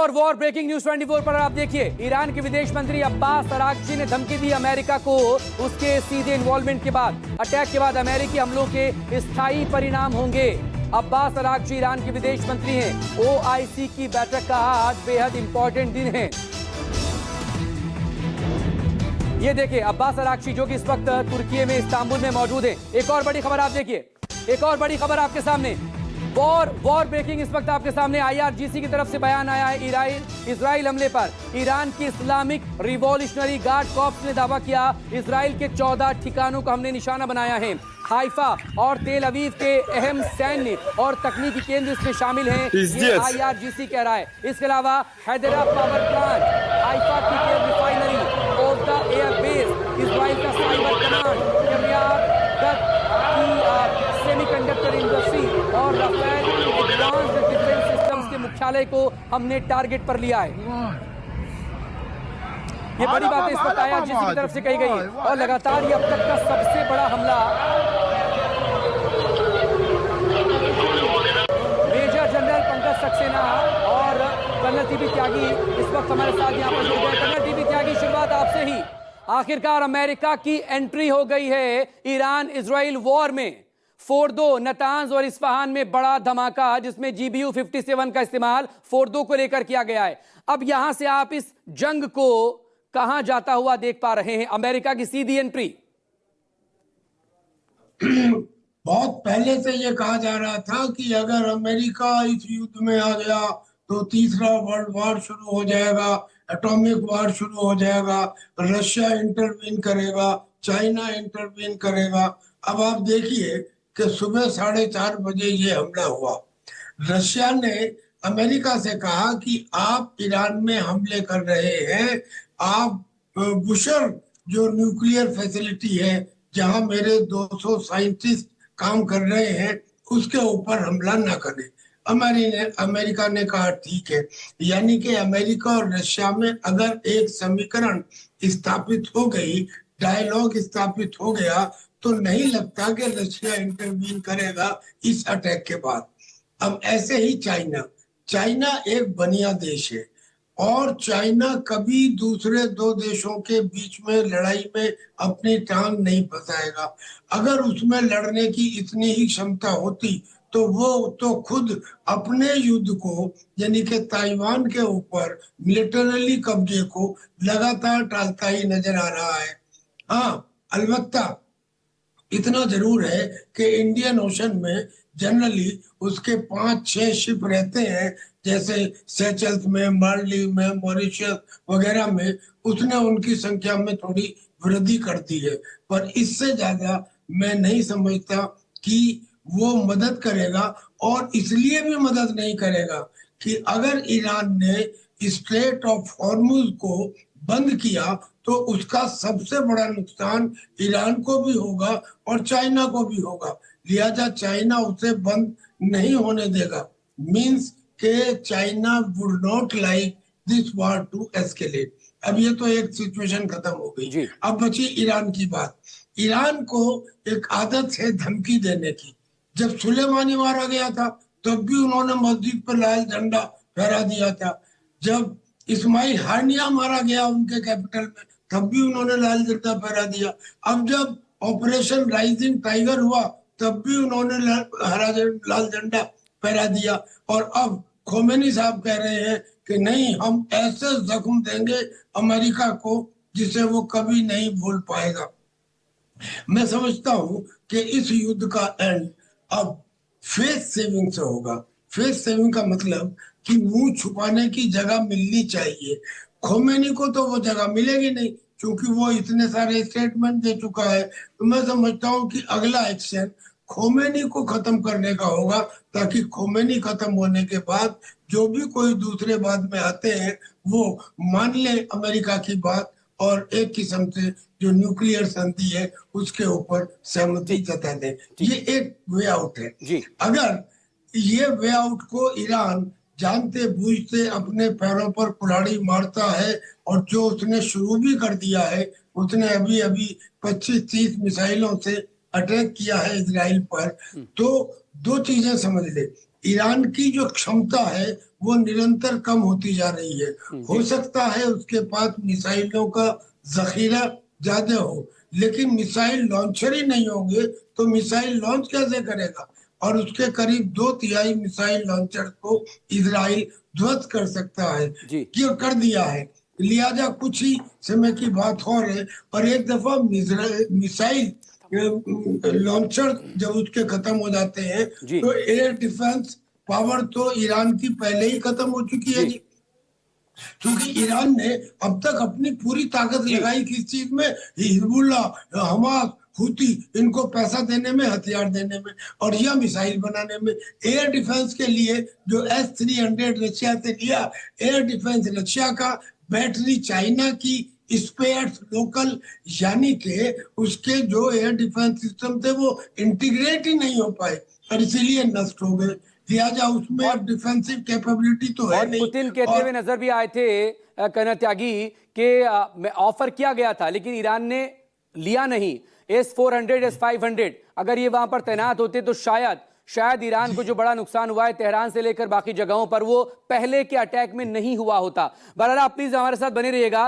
और war breaking news 24 पर आप देखिए, ईरान के विदेश मंत्री अब्बास अरागची ने धमकी दी अमेरिका को उसके सीधे इन्वॉल्वमेंट के बाद। अटैक के बाद अमेरिकी हमलों के स्थायी परिणाम होंगे। अब्बास अरागची ईरान के विदेश मंत्री हैं। ओआईसी की बैठक का आज बेहद इंपॉर्टेंट दिन है। ये देखिए अब्बास अरागची जो कि इस वक्त तुर्की में इस्तांबुल में मौजूद है। एक और बड़ी खबर आप देखिए, एक और बड़ी खबर आपके सामने, वॉर ब्रेकिंग इस वक्त आपके सामने। आईआरजीसी की तरफ से बयान आया है इजराइल हमले पर। ईरान की इस्लामिक रिवॉल्यूशनरी गार्ड कॉर्प्स ने दावा किया इजराइल के 14 ठिकानों को हमने निशाना बनाया है। हाइफा और तेल अवीव के अहम सैन्य और तकनीकी केंद्र इसमें शामिल हैं, ये आईआरजीसी कह रहा है। इसके अलावा हैदरा पावर प्लांट, हाइफा की तेल रिफाइनरी, ओब्दा एयर बेस, इजराइल का साइबर कमांड, सेमीकंडक्टर इंडस्ट्री और राफेल एडवांस्ड डिफेंस सिस्टम्स के मुख्यालय को हमने टारगेट पर लिया है। ये बड़ी बात इस वक्त आईआरजीसी की तरफ से कही गई है और लगातार ये अब तक का सबसे बड़ा हमला। मेजर जनरल पंकज सक्सेना और कर्नल टीबी त्यागी इस वक्त हमारे साथ यहाँ पर जुड़ गए। कर्नल टीबी त्यागी, शुरुआत आपसे ही। आखिरकार अमेरिका की एंट्री हो गई है ईरान इजराइल वॉर में। फोर्दो, नतांज और इस्फहान में बड़ा धमाका जिसमें GBU 57 का इस्तेमाल फोर्दो को लेकर किया गया है। अब यहां से आप इस जंग को कहां जाता हुआ देख पा रहे हैं, अमेरिका की सीधी एंट्री? बहुत पहले से ये कहा जा रहा था कि अगर अमेरिका इस युद्ध में आ गया तो तीसरा वर्ल्ड वॉर शुरू हो जाएगा, एटॉमिक वॉर शुरू हो जाएगा, रशिया इंटरवीन करेगा, चाइना इंटरवीन करेगा। अब आप देखिए कि सुबह 4:30 बजे ये हमला हुआ। रशिया ने अमेरिका से कहा कि आप ईरान में हमले कर रहे हैं, आप बुशर जो न्यूक्लियर फैसिलिटी है जहां मेरे 200 साइंटिस्ट काम कर रहे हैं उसके ऊपर हमला ना करें। अमेरिका ने कहा ठीक है। यानी कि अमेरिका और रशिया में अगर एक समीकरण स्थापित हो गई, डायलॉग स्थापित हो गया, तो नहीं लगता कि रशिया इंटरवीन करेगा इस अटैक के बाद। अब ऐसे ही चाइना एक बनिया देश है और चाइना कभी दूसरे दो देशों के बीच में लड़ाई में अपनी टांग नहीं फंसाएगा। अगर उसमें लड़ने की इतनी ही क्षमता होती तो वो तो खुद अपने युद्ध को यानी कि ताइवान के ऊपर मिलिटरली कब्जे को लगातार टालता ही नजर आ रहा है। हाँ, अलबत्ता इतना जरूर है कि इंडियन ओशन में जनरली उसके 5-6 शिप रहते हैं, जैसे सेचल्स में, मालदीव में, मॉरिशस वगैरह में। उसने उनकी संख्या में थोड़ी वृद्धि कर दी है, पर इससे ज्यादा मैं नहीं समझता कि वो मदद करेगा। और इसलिए भी मदद नहीं करेगा कि अगर ईरान ने स्ट्रेट ऑफ हॉर्मुज को बंद किया तो उसका सबसे बड़ा नुकसान ईरान को भी होगा और चाइना को भी होगा। लिहाजा चाइना उसे बंद नहीं होने देगा। मींस के China would not like this war to escalate. अब ये तो एक सिचुएशन खत्म हो गई। अब बची ईरान की बात। ईरान को एक आदत है धमकी देने की। जब सुलेमानी मारा गया था तब भी उन्होंने मस्जिद पर लाल झंडा फहरा दिया था। जब इस्माइल हानिया मारा गया उनके कैपिटल में तब भी उन्होंने लाल झंडा फहरा दिया। अब जब ऑपरेशन राइजिंग टाइगर हुआ तब भी उन्होंने लाल झंडा फहरा दिया। और अब खोमेनी साहब कह रहे हैं कि नहीं, हम ऐसे जख्म देंगे अमेरिका को जिसे वो कभी नहीं भूल पाएगा। मैं समझता हूं कि इस युद्ध का एंड अब फेस सेविंग से होगा। फेस सेविंग का मतलब कि मुंह छुपाने की जगह मिलनी चाहिए। खोमेनी को तो वो जगह मिलेगी नहीं क्योंकि वो इतने सारे स्टेटमेंट दे चुका है। तो मैं समझता हूँ कि अगला एक्शन खोमेनी को खत्म करने का होगा, ताकि खोमेनी खत्म होने के बाद जो भी कोई दूसरे बाद में आते हैं वो मान ले अमेरिका की बात और एक किस्म से जो न्यूक्लियर संधि है उसके ऊपर सहमति जता दे। ये एक वे आउट है। अगर ये वे आउट को ईरान जानते बूझते अपने पैरों पर कुल्हाड़ी मारता है, और जो उसने शुरू भी कर दिया है, उसने अभी 25-30 मिसाइलों से अटैक किया है इजराइल पर, तो दो चीजें समझ ले। ईरान की जो क्षमता है वो निरंतर कम होती जा रही है। हो सकता है उसके पास मिसाइलों का जखीरा ज्यादा हो, लेकिन मिसाइल लॉन्चर ही नहीं होंगे तो मिसाइल लॉन्च कैसे करेगा? और उसके करीब 2/3 मिसाइल लॉन्चर को इजराइल ध्वस्त कर सकता है, जी क्यों कर दिया है। लिहाजा कुछ ही समय की बात हो रही है, और एक दफा मिसाइल लॉन्चर जब उसके खत्म हो जाते हैं जी तो एयर डिफेंस पावर तो ईरान की पहले ही खत्म हो चुकी है जी जी। क्योंकि ईरान ने अब तक अपनी पूरी ताकत जी लगाई किस चीज में? हिजबुल्ला, हमास, हुती, इनको पैसा देने में, हथियार देने में, और यह मिसाइल बनाने में। एयर डिफेंस के लिए जो S-300 रशिया से लिया, एयर डिफेंस रशिया का, बैटरी चाइना की, स्पेयर्स लोकल, यानी कि उसके जो एयर डिफेंस सिस्टम थे वो इंटीग्रेट ही नहीं हो पाए और इसीलिए नष्ट हो गए। लिहाजा उसमें और अब डिफेंसिव कैपेबिलिटी तो है और नहीं। पुतिन कहते हुए और नजर भी आए थे कन्हैया त्यागी कि ऑफर किया गया था लेकिन ईरान ने लिया नहीं। S-400 S-500 अगर ये वहां पर तैनात होते तो शायद ईरान को जो बड़ा नुकसान हुआ है तेहरान से लेकर बाकी जगहों पर वो पहले के अटैक में नहीं हुआ होता। बहरहाल आप प्लीज हमारे साथ बने रहिएगा।